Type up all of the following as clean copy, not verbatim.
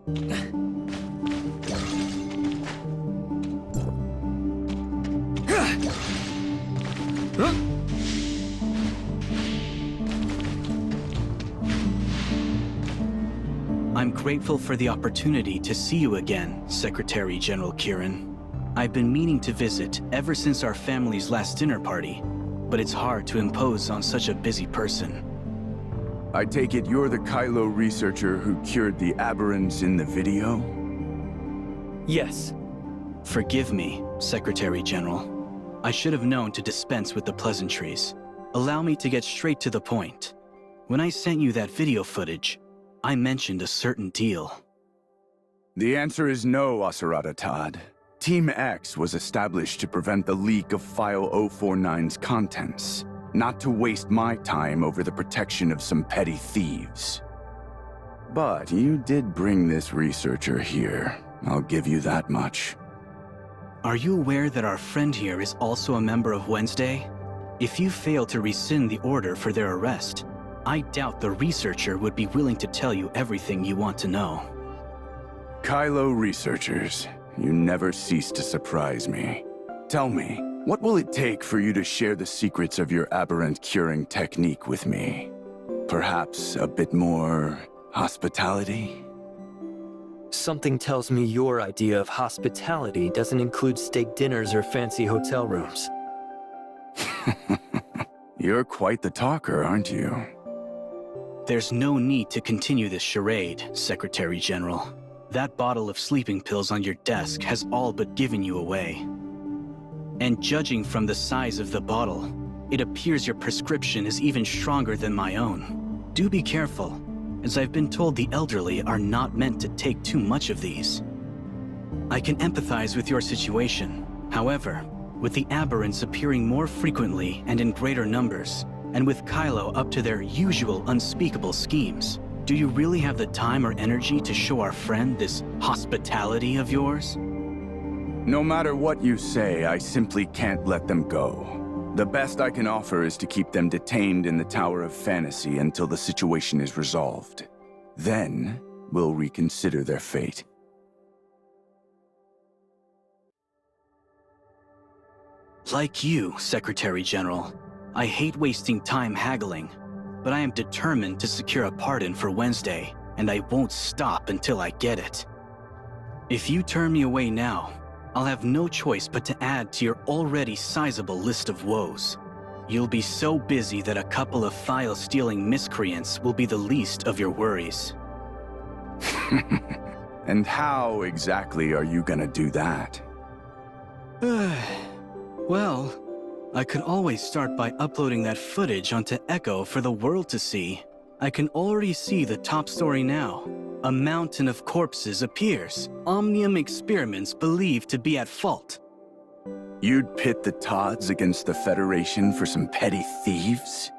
I'm grateful for the opportunity to see you again, Secretary General Kieran. I've been meaning to visit ever since our family's last dinner party, but it's hard to impose on such a busy person. I take it you're the Kylo researcher who cured the aberrants in the video? Yes. Forgive me, Secretary General. I should have known to dispense with the pleasantries. Allow me to get straight to the point. When I sent you that video footage, I mentioned a certain deal. The answer is no, Asarada Todd. Team X was established to prevent the leak of File 049's contents, not to waste my time over the protection of some petty thieves. But you did bring this researcher here. I'll give you that much. Are you aware that our friend here is also a member of Wednesday? If you fail to rescind the order for their arrest, I doubt the researcher would be willing to tell you everything you want to know. Kylo researchers, you never cease to surprise me. Tell me, what will it take for you to share the secrets of your aberrant curing technique with me? Perhaps a bit more hospitality? Something tells me your idea of hospitality doesn't include steak dinners or fancy hotel rooms. You're quite the talker, aren't you? There's no need to continue this charade, Secretary General. That bottle of sleeping pills on your desk has all but given you away. And judging from the size of the bottle, it appears your prescription is even stronger than my own. Do be careful, as I've been told the elderly are not meant to take too much of these. I can empathize with your situation. However, with the aberrants appearing more frequently and in greater numbers, and with Kylo up to their usual unspeakable schemes, do you really have the time or energy to show our friend this hospitality of yours? No matter what you say, I simply can't let them go. The best I can offer is to keep them detained in the Tower of Fantasy until the situation is resolved. Then, we'll reconsider their fate. Like you, Secretary General, I hate wasting time haggling, but I am determined to secure a pardon for Wednesday, and I won't stop until I get it. If you turn me away now, I'll have no choice but to add to your already sizable list of woes. You'll be so busy that a couple of file-stealing miscreants will be the least of your worries. And how exactly are you gonna do that? Well, I could always start by uploading that footage onto Echo for the world to see. I can already see the top story now. A mountain of corpses appears. Omnium experiments believed to be at fault. You'd pit the Todds against the Federation for some petty thieves?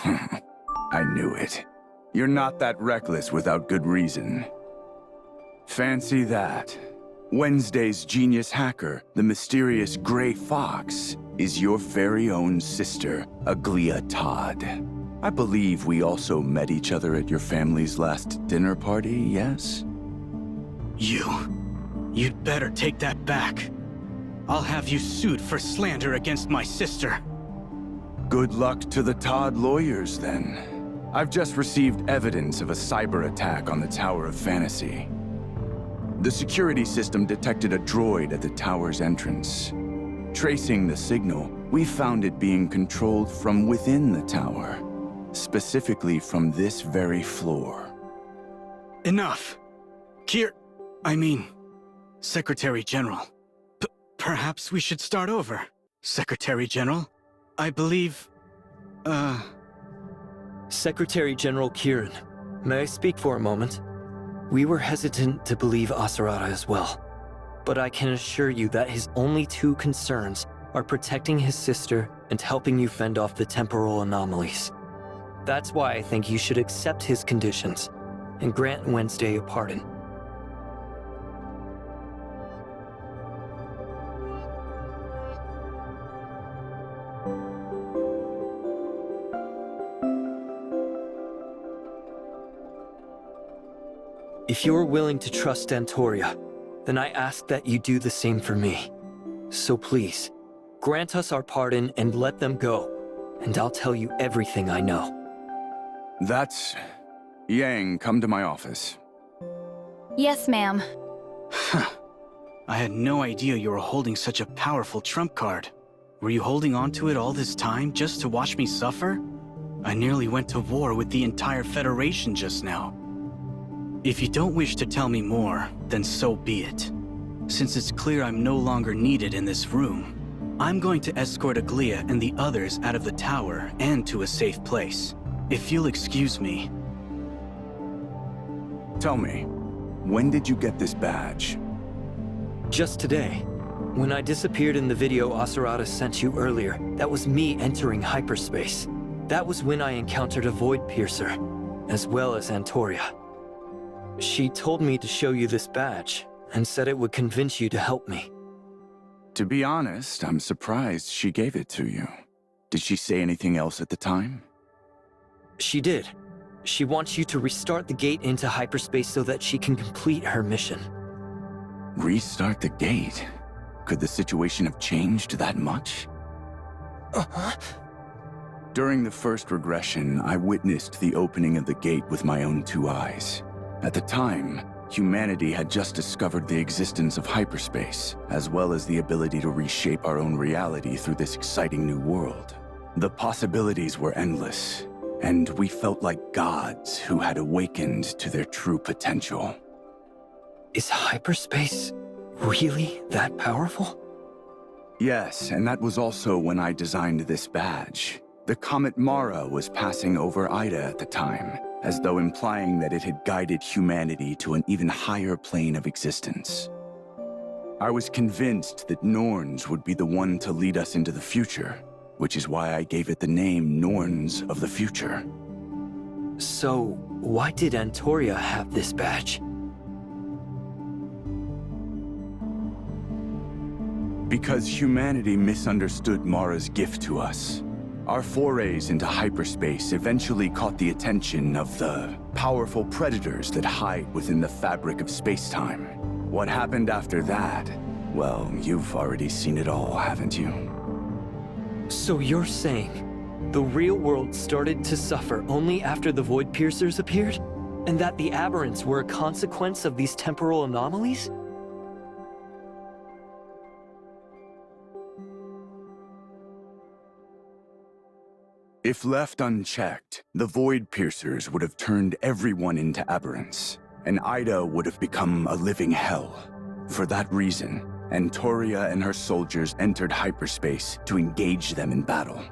I knew it. You're not that reckless without good reason. Fancy that. Wednesday's genius hacker, the mysterious Gray Fox, is your very own sister, Aglia Todd. I believe we also met each other at your family's last dinner party, yes? You'd better take that back. I'll have you sued for slander against my sister. Good luck to the Todd lawyers, then. I've just received evidence of a cyber attack on the Tower of Fantasy. The security system detected a droid at the tower's entrance. Tracing the signal, we found it being controlled from within the tower, specifically from this very floor. Enough. Secretary General. Perhaps we should start over. Secretary General, I believe, Secretary General Kieran, may I speak for a moment? We were hesitant to believe Asarada as well, but I can assure you that his only two concerns are protecting his sister and helping you fend off the temporal anomalies. That's why I think you should accept his conditions and grant Wednesday a pardon. If you're willing to trust Antoria, then I ask that you do the same for me. So please, grant us our pardon and let them go, and I'll tell you everything I know. That's... Yang, come to my office. Yes, ma'am. I had no idea you were holding such a powerful trump card. Were you holding on to it all this time just to watch me suffer? I nearly went to war with the entire Federation just now. If you don't wish to tell me more, then so be it. Since it's clear I'm no longer needed in this room, I'm going to escort Aglia and the others out of the tower and to a safe place. If you'll excuse me. Tell me, when did you get this badge? Just today. When I disappeared in the video Asurata sent you earlier, that was me entering hyperspace. That was when I encountered a Void Piercer, as well as Antoria. She told me to show you this badge, and said it would convince you to help me. To be honest, I'm surprised she gave it to you. Did she say anything else at the time? She did. She wants you to restart the gate into hyperspace so that she can complete her mission. Restart the gate? Could the situation have changed that much? During the first regression, I witnessed the opening of the gate with my own 2 eyes. At the time, humanity had just discovered the existence of hyperspace, as well as the ability to reshape our own reality through this exciting new world. The possibilities were endless, and we felt like gods who had awakened to their true potential. Is hyperspace really that powerful? Yes, and that was also when I designed this badge. The comet Mara was passing over Ida at the time, as though implying that it had guided humanity to an even higher plane of existence. I was convinced that Norns would be the one to lead us into the future, which is why I gave it the name Norns of the Future. So, why did Antoria have this badge? Because humanity misunderstood Mara's gift to us. Our forays into hyperspace eventually caught the attention of the powerful predators that hide within the fabric of space-time. What happened after that? Well, you've already seen it all, haven't you? So you're saying the real world started to suffer only after the Void Piercers appeared? And that the aberrants were a consequence of these temporal anomalies? If left unchecked, the Void Piercers would have turned everyone into aberrants, and Ida would have become a living hell. For that reason, Antoria and her soldiers entered hyperspace to engage them in battle.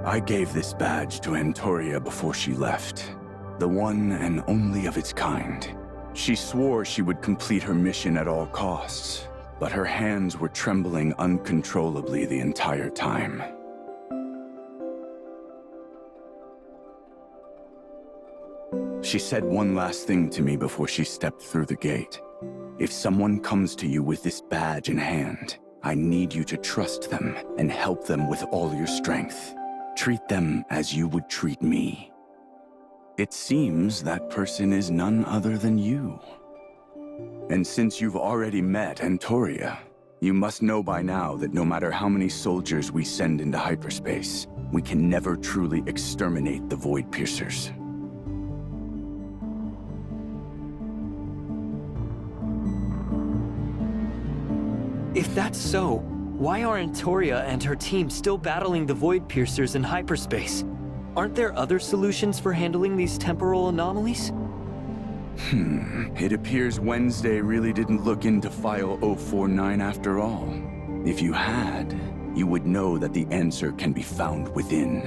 I gave this badge to Antoria before she left, the one and only of its kind. She swore she would complete her mission at all costs, but her hands were trembling uncontrollably the entire time. She said one last thing to me before she stepped through the gate. If someone comes to you with this badge in hand, I need you to trust them and help them with all your strength. Treat them as you would treat me. It seems that person is none other than you. And since you've already met Antoria, you must know by now that no matter how many soldiers we send into hyperspace, we can never truly exterminate the Void Piercers. If that's so, why are Antoria and her team still battling the Void Piercers in hyperspace? Aren't there other solutions for handling these temporal anomalies? It appears Wednesday really didn't look into File 049 after all. If you had, you would know that the answer can be found within.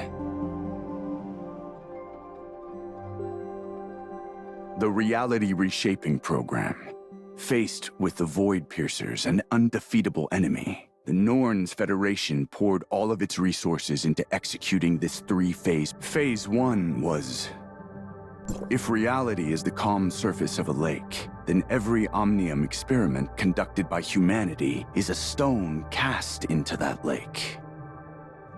The Reality Reshaping Program. Faced with the Void Piercers, an undefeatable enemy, the Norns Federation poured all of its resources into executing this 3-phase. Phase 1 was... If reality is the calm surface of a lake, then every Omnium experiment conducted by humanity is a stone cast into that lake.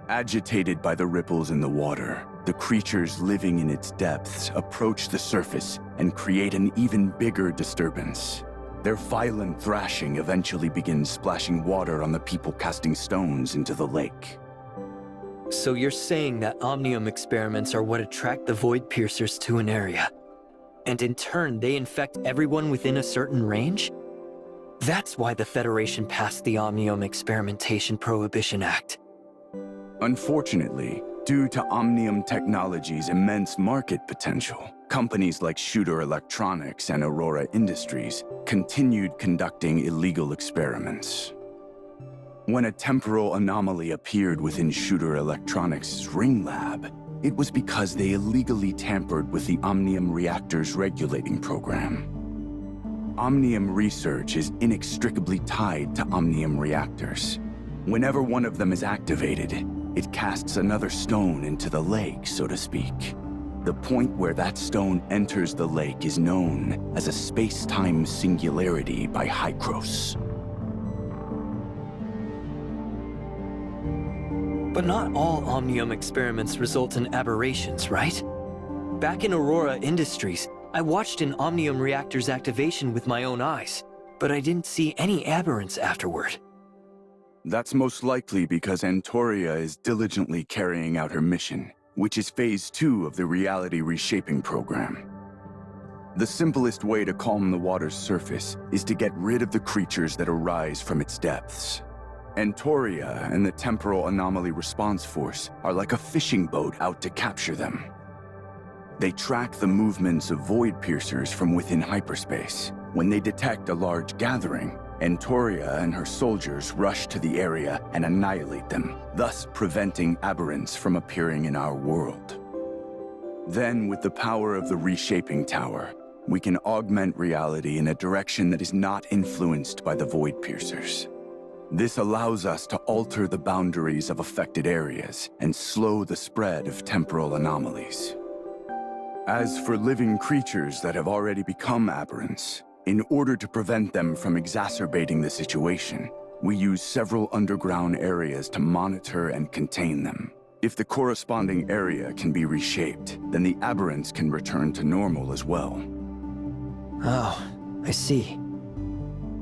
Agitated by the ripples in the water, the creatures living in its depths approach the surface and create an even bigger disturbance. Their violent thrashing eventually begins splashing water on the people casting stones into the lake. So you're saying that Omnium experiments are what attract the Void Piercers to an area, and in turn they infect everyone within a certain range? That's why the Federation passed the Omnium Experimentation Prohibition Act. Unfortunately, due to Omnium Technology's immense market potential, companies like Shooter Electronics and Aurora Industries continued conducting illegal experiments. When a temporal anomaly appeared within Shooter Electronics' Ring Lab, it was because they illegally tampered with the Omnium Reactor's regulating program. Omnium research is inextricably tied to Omnium reactors. Whenever one of them is activated, it casts another stone into the lake, so to speak. The point where that stone enters the lake is known as a space-time singularity by Hykros. But not all Omnium experiments result in aberrations, right? Back in Aurora Industries, I watched an Omnium reactor's activation with my own eyes, but I didn't see any aberrants afterward. That's most likely because Antoria is diligently carrying out her mission, which is Phase 2 of the reality reshaping program. The simplest way to calm the water's surface is to get rid of the creatures that arise from its depths. Antoria and the Temporal Anomaly Response Force are like a fishing boat out to capture them. They track the movements of Void Piercers from within hyperspace. When they detect a large gathering, Antoria and her soldiers rush to the area and annihilate them, thus preventing aberrants from appearing in our world. Then, with the power of the Reshaping Tower, we can augment reality in a direction that is not influenced by the Void Piercers. This allows us to alter the boundaries of affected areas and slow the spread of temporal anomalies. As for living creatures that have already become aberrants, in order to prevent them from exacerbating the situation, we use several underground areas to monitor and contain them. If the corresponding area can be reshaped, then the aberrants can return to normal as well. Oh, I see.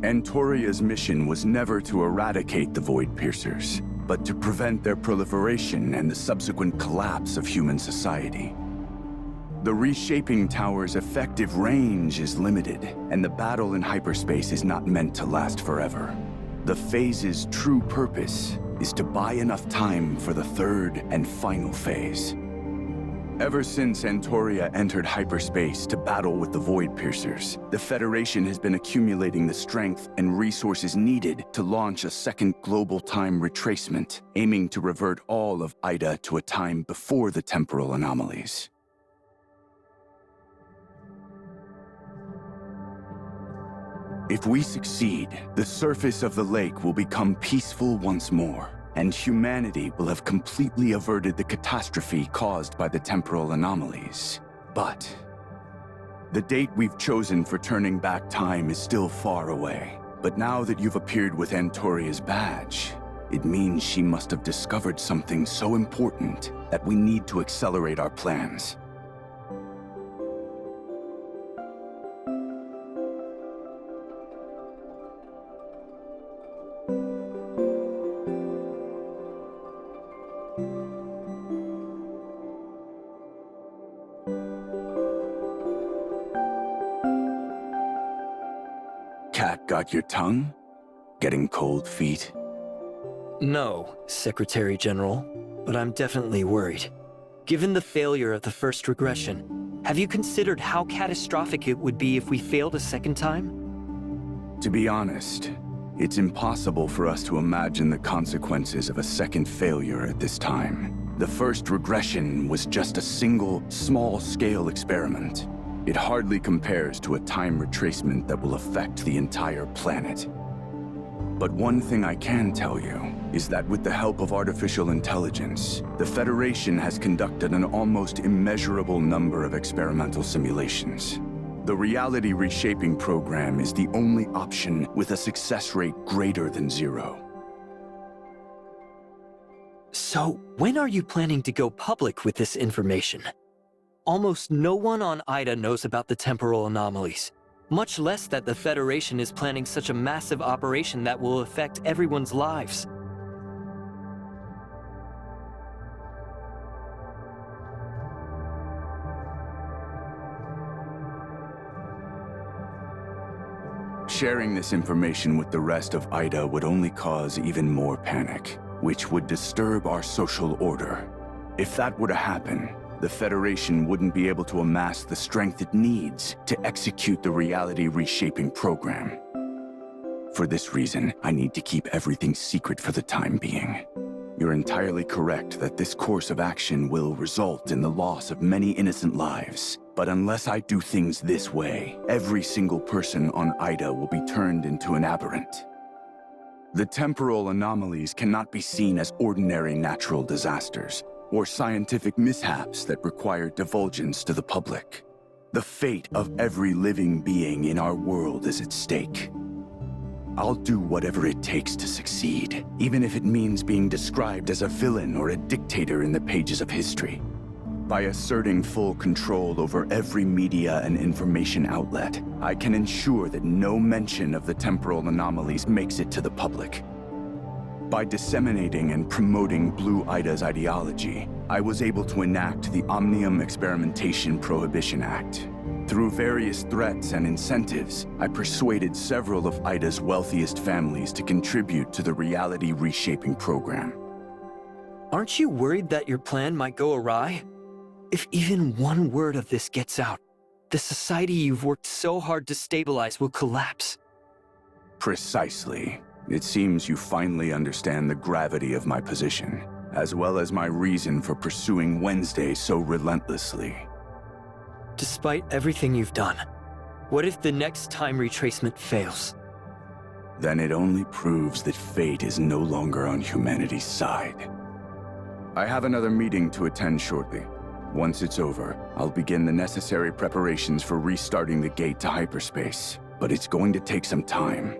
Antoria's mission was never to eradicate the Void Piercers, but to prevent their proliferation and the subsequent collapse of human society. The Reshaping Tower's effective range is limited, and the battle in hyperspace is not meant to last forever. The phase's true purpose is to buy enough time for the third and final phase. Ever since Antoria entered hyperspace to battle with the Void Piercers, the Federation has been accumulating the strength and resources needed to launch a second global time retracement, aiming to revert all of Ida to a time before the temporal anomalies. If we succeed, the surface of the lake will become peaceful once more, and humanity will have completely averted the catastrophe caused by the temporal anomalies. But the date we've chosen for turning back time is still far away. But now that you've appeared with Antoria's badge, it means she must have discovered something so important that we need to accelerate our plans. Cat got your tongue? Getting cold feet? No, Secretary General, but I'm definitely worried. Given the failure of the first regression, have you considered how catastrophic it would be if we failed a second time? To be honest, it's impossible for us to imagine the consequences of a second failure at this time. The first regression was just a single, small-scale experiment. It hardly compares to a time retracement that will affect the entire planet. But one thing I can tell you is that with the help of artificial intelligence, the Federation has conducted an almost immeasurable number of experimental simulations. The reality reshaping program is the only option with a success rate greater than 0. So, when are you planning to go public with this information? Almost no one on Ida knows about the temporal anomalies, much less that the Federation is planning such a massive operation that will affect everyone's lives. Sharing this information with the rest of Ida would only cause even more panic, which would disturb our social order. If that were to happen, the Federation wouldn't be able to amass the strength it needs to execute the reality reshaping program. For this reason, I need to keep everything secret for the time being. You're entirely correct that this course of action will result in the loss of many innocent lives. But unless I do things this way, every single person on Ida will be turned into an aberrant. The temporal anomalies cannot be seen as ordinary natural disasters, or scientific mishaps that require divulgence to the public. The fate of every living being in our world is at stake. I'll do whatever it takes to succeed, even if it means being described as a villain or a dictator in the pages of history. By asserting full control over every media and information outlet, I can ensure that no mention of the temporal anomalies makes it to the public. By disseminating and promoting Blue Ida's ideology, I was able to enact the Omnium Experimentation Prohibition Act. Through various threats and incentives, I persuaded several of Ida's wealthiest families to contribute to the reality reshaping program. Aren't you worried that your plan might go awry? If even one word of this gets out, the society you've worked so hard to stabilize will collapse. Precisely. It seems you finally understand the gravity of my position, as well as my reason for pursuing Wednesday so relentlessly. Despite everything you've done, what if the next time retracement fails? Then it only proves that fate is no longer on humanity's side. I have another meeting to attend shortly. Once it's over, I'll begin the necessary preparations for restarting the gate to hyperspace, but it's going to take some time.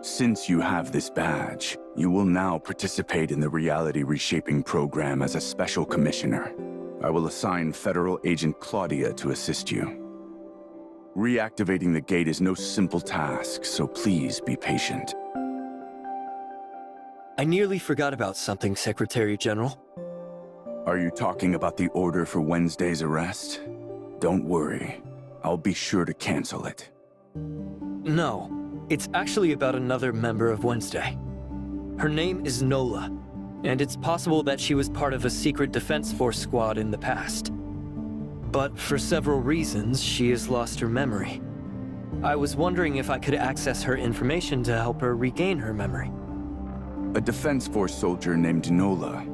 Since you have this badge, you will now participate in the reality reshaping program as a special commissioner. I will assign Federal Agent Claudia to assist you. Reactivating the gate is no simple task, so please be patient. I nearly forgot about something, Secretary General. Are you talking about the order for Wednesday's arrest? Don't worry, I'll be sure to cancel it. No, it's actually about another member of Wednesday. Her name is Nola, and it's possible that she was part of a secret defense force squad in the past. But for several reasons, she has lost her memory. I was wondering if I could access her information to help her regain her memory. A defense force soldier named Nola.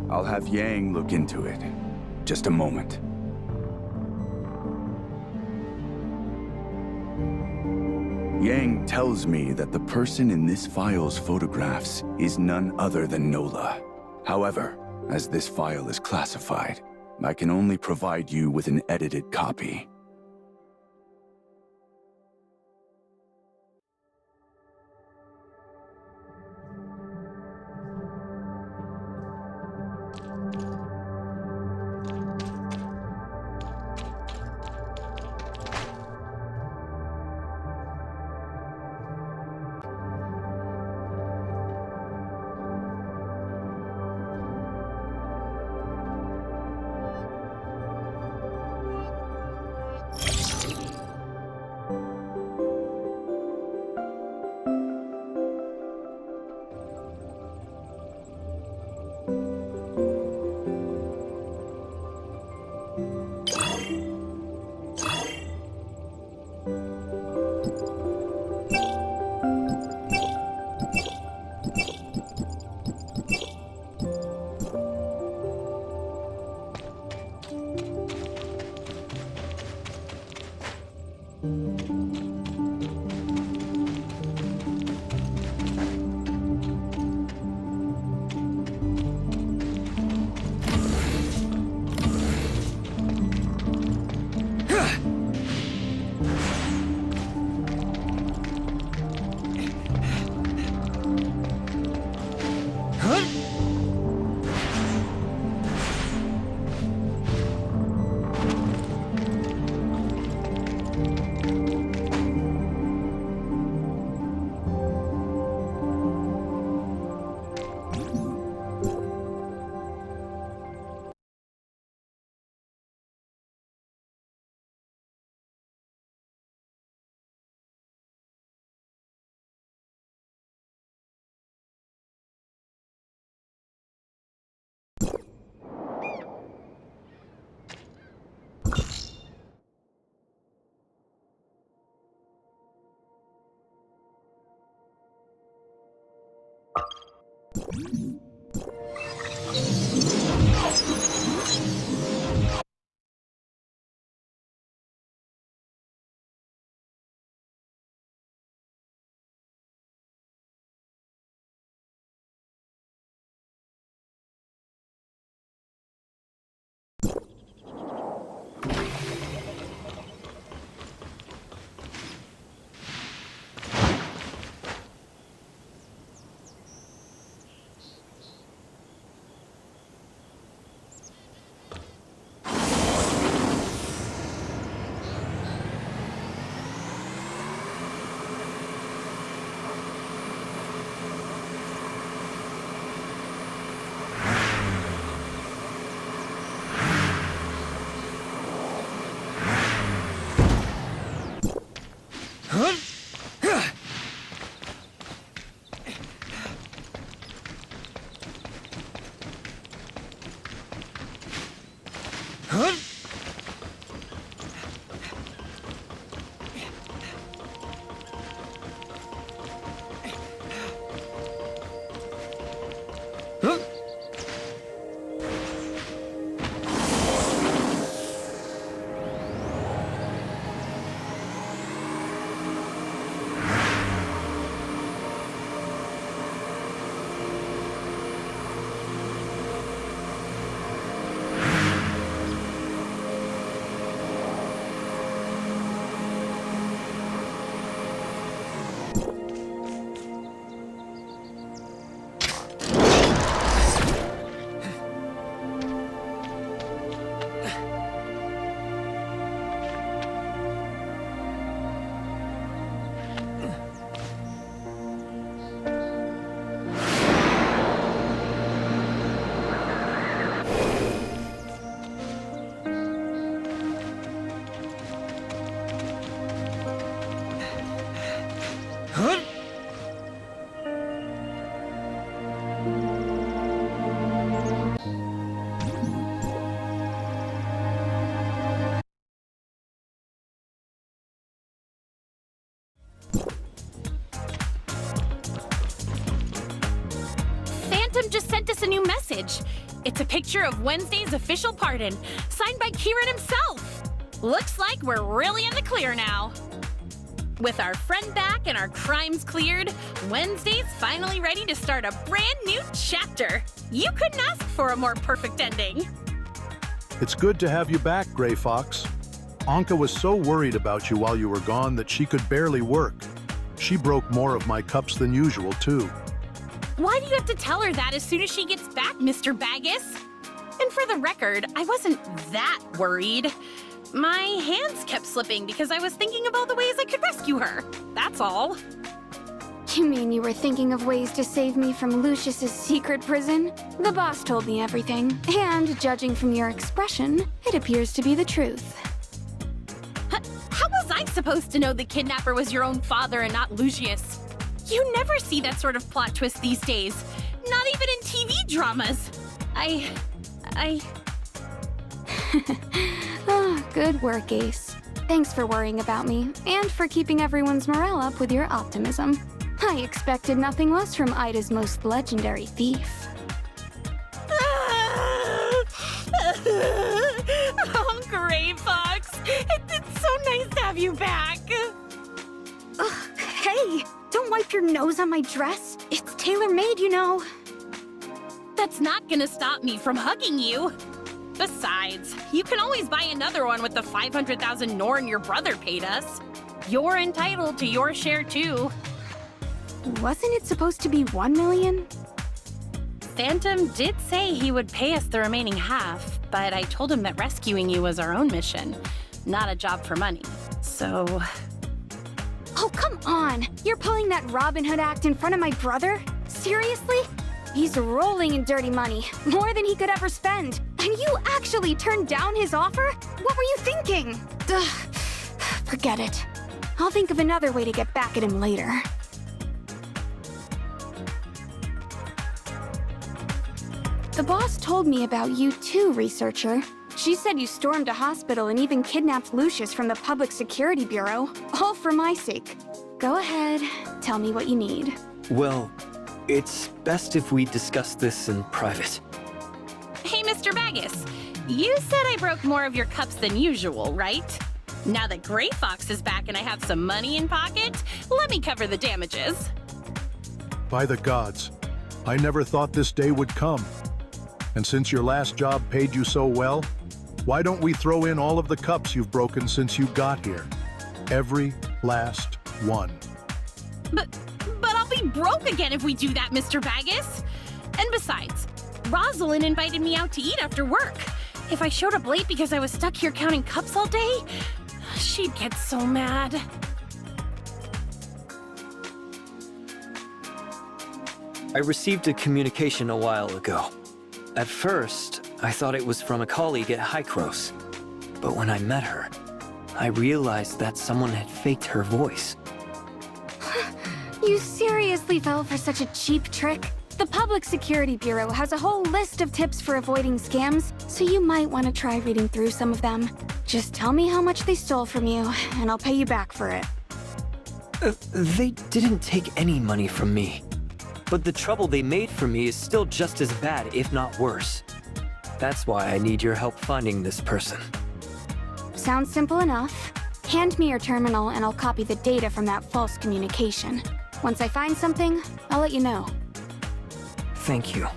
I'll have Yang look into it. Just a moment. Yang tells me that the person in this file's photographs is none other than Nola. However, as this file is classified, I can only provide you with an edited copy. Phantom just sent us a new message. It's a picture of Wednesday's official pardon, signed by Kieran himself. Looks like we're really in the clear now. With our friend back and our crimes cleared, Wednesday's finally ready to start a brand new chapter. You couldn't ask for a more perfect ending. It's good to have you back, Gray Fox. Anka was so worried about you while you were gone that she could barely work. She broke more of my cups than usual, too. Why do you have to tell her that as soon as she gets back, Mr. Baggus? And for the record, I wasn't that worried. My hands kept slipping because I was thinking of all the ways I could rescue her. That's all. You mean you were thinking of ways to save me from Lucius's secret prison? The boss told me everything, and judging from your expression, it appears to be the truth. How was I supposed to know the kidnapper was your own father and not Lucius? You never see that sort of plot twist these days. Not even in TV dramas. Oh, good work, Ace. Thanks for worrying about me, and for keeping everyone's morale up with your optimism. I expected nothing less from Ida's most legendary thief. Oh, Gray Fox. It's so nice to have you back. Ugh, hey, don't wipe your nose on my dress. It's tailor-made, you know. That's not gonna stop me from hugging you. Besides, you can always buy another one with the 500,000 Norn your brother paid us. You're entitled to your share too. Wasn't it supposed to be 1 million? Phantom did say he would pay us the remaining half, but I told him that rescuing you was our own mission, not a job for money. So... Oh, come on! You're pulling that Robin Hood act in front of my brother? Seriously? He's rolling in dirty money, more than he could ever spend. And you actually turned down his offer? What were you thinking? Ugh, forget it. I'll think of another way to get back at him later. The boss told me about you too, researcher. She said you stormed a hospital and even kidnapped Lucius from the Public Security Bureau, all for my sake. Go ahead, tell me what you need. Well, It's best if we discuss this in private. Hey, Mr. Bagus, you said I broke more of your cups than usual, right? Now that Gray Fox is back and I have some money in pocket, let me cover the damages. By the gods, I never thought this day would come. And since your last job paid you so well, why don't we throw in all of the cups you've broken since you got here? Every last one. But I'll be broke again if we do that, Mr. Bagus. And besides, Rosalind invited me out to eat after work. If I showed up late because I was stuck here counting cups all day, she'd get so mad. I received a communication a while ago. At first, I thought it was from a colleague at Hycros. But when I met her, I realized that someone had faked her voice. You seriously fell for such a cheap trick? The Public Security Bureau has a whole list of tips for avoiding scams, so you might want to try reading through some of them. Just tell me how much they stole from you, and I'll pay you back for it. They didn't take any money from me. But the trouble they made for me is still just as bad, if not worse. That's why I need your help finding this person. Sounds simple enough. Hand me your terminal and I'll copy the data from that false communication. Once I find something, I'll let you know. Thank you.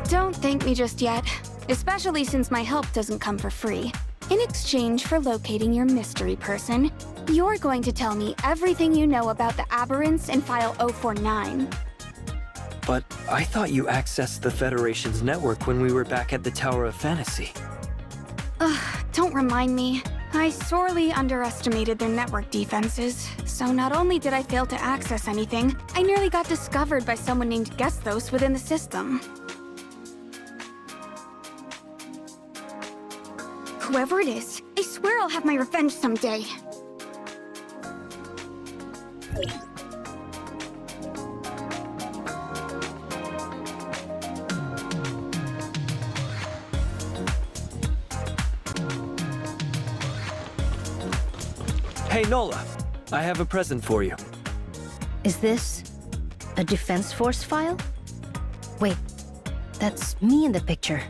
Don't thank me just yet, especially since my help doesn't come for free. In exchange for locating your mystery person, you're going to tell me everything you know about the aberrants in File 049. But I thought you accessed the Federation's network when we were back at the Tower of Fantasy. Ugh, don't remind me. I sorely underestimated their network defenses, so not only did I fail to access anything, I nearly got discovered by someone named Gesthos within the system. Whoever it is, I swear I'll have my revenge someday. Hey, Nola. I have a present for you. Is this a Defense Force file? Wait, that's me in the picture.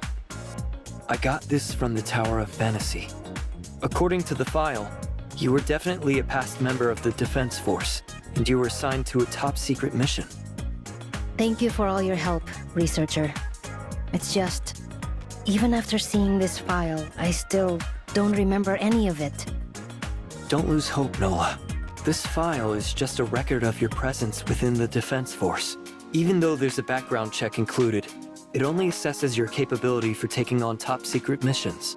I got this from the Tower of Fantasy. According to the file, you were definitely a past member of the Defense Force, and you were assigned to a top-secret mission. Thank you for all your help, researcher. It's just, even after seeing this file, I still don't remember any of it. Don't lose hope, Nola. This file is just a record of your presence within the Defense Force. Even though there's a background check included, it only assesses your capability for taking on top-secret missions.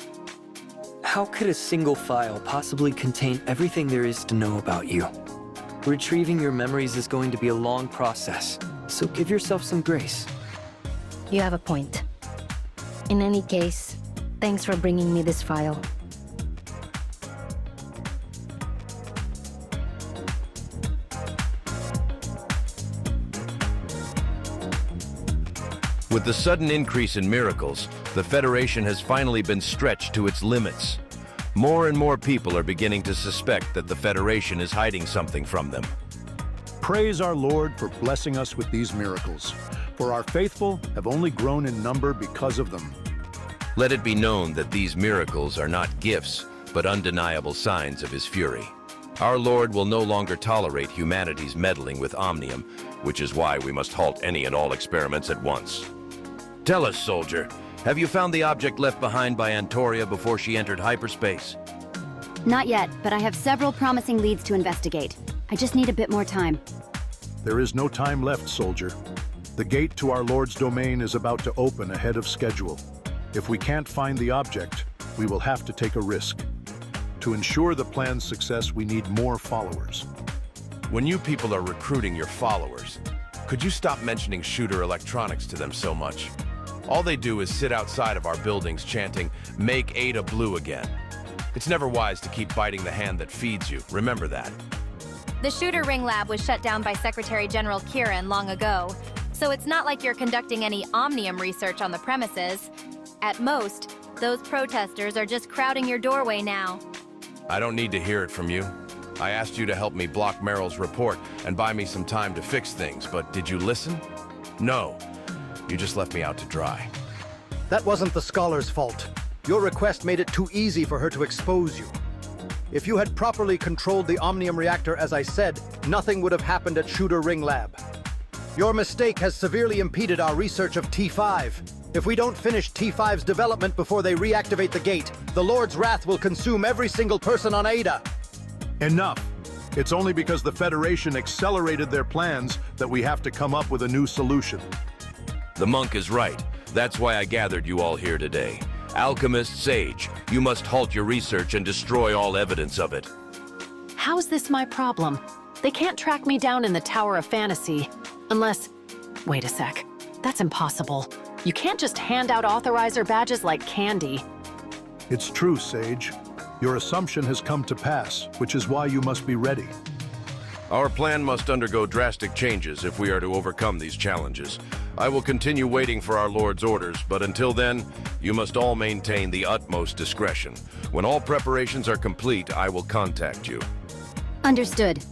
How could a single file possibly contain everything there is to know about you? Retrieving your memories is going to be a long process, so give yourself some grace. You have a point. In any case, thanks for bringing me this file. With the sudden increase in miracles, the Federation has finally been stretched to its limits. More and more people are beginning to suspect that the Federation is hiding something from them. Praise our Lord for blessing us with these miracles, for our faithful have only grown in number because of them. Let it be known that these miracles are not gifts, but undeniable signs of his fury. Our Lord will no longer tolerate humanity's meddling with Omnium, which is why we must halt any and all experiments at once. Tell us, soldier, have you found the object left behind by Antoria before she entered hyperspace? Not yet, but I have several promising leads to investigate. I just need a bit more time. There is no time left, soldier. The gate to our Lord's domain is about to open ahead of schedule. If we can't find the object, we will have to take a risk. To ensure the plan's success, we need more followers. When you people are recruiting your followers, could you stop mentioning shooter electronics to them so much? All they do is sit outside of our buildings chanting, "Make Ada blue again." It's never wise to keep biting the hand that feeds you. Remember that. The shooter ring lab was shut down by Secretary General Kieran long ago, so it's not like you're conducting any Omnium research on the premises. At most, those protesters are just crowding your doorway now. I don't need to hear it from you. I asked you to help me block Merrill's report and buy me some time to fix things, but did you listen? No. You just left me out to dry. That wasn't the scholar's fault. Your request made it too easy for her to expose you. If you had properly controlled the Omnium reactor as I said, nothing would have happened at Shooter Ring Lab. Your mistake has severely impeded our research of T5. If we don't finish T5's development before they reactivate the gate, the Lord's wrath will consume every single person on Ada. Enough. It's only because the Federation accelerated their plans that we have to come up with a new solution. The monk is right. That's why I gathered you all here today. Alchemist Sage, you must halt your research and destroy all evidence of it. How's this my problem? They can't track me down in the Tower of Fantasy. Unless... Wait a sec. That's impossible. You can't just hand out authorizer badges like candy. It's true, Sage. Your assumption has come to pass, which is why you must be ready. Our plan must undergo drastic changes if we are to overcome these challenges. I will continue waiting for our Lord's orders, but until then, you must all maintain the utmost discretion. When all preparations are complete, I will contact you. Understood.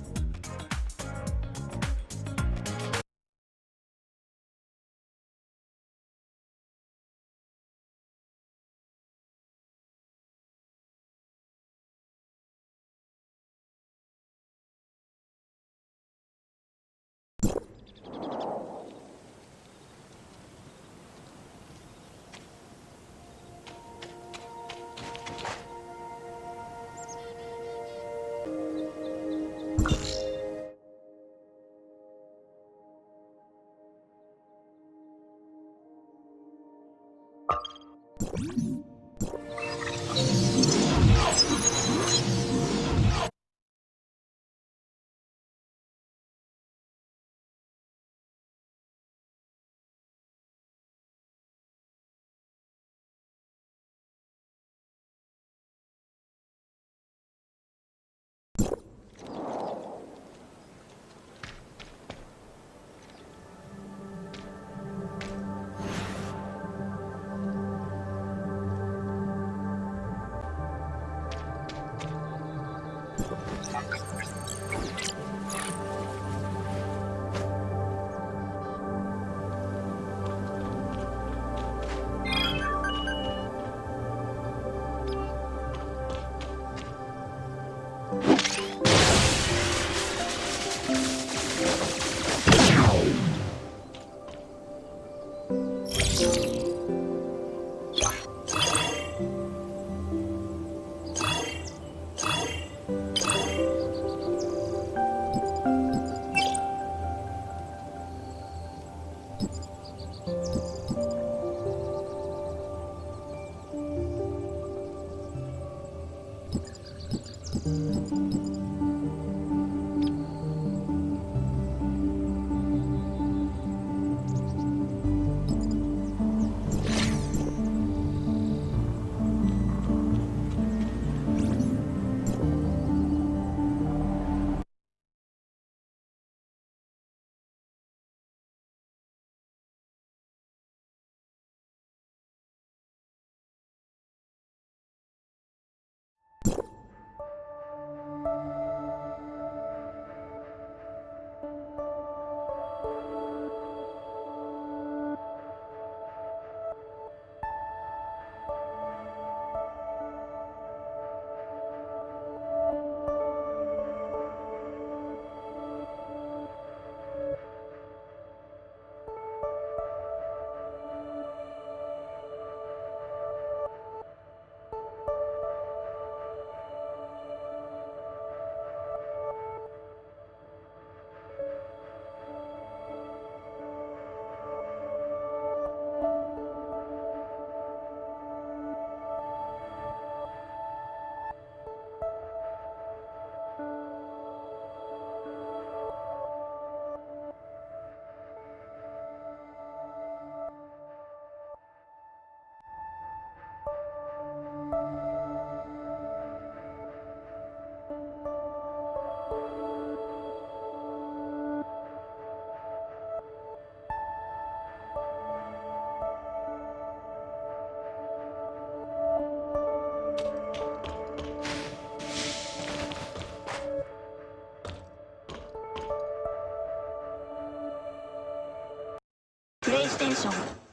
PlayStation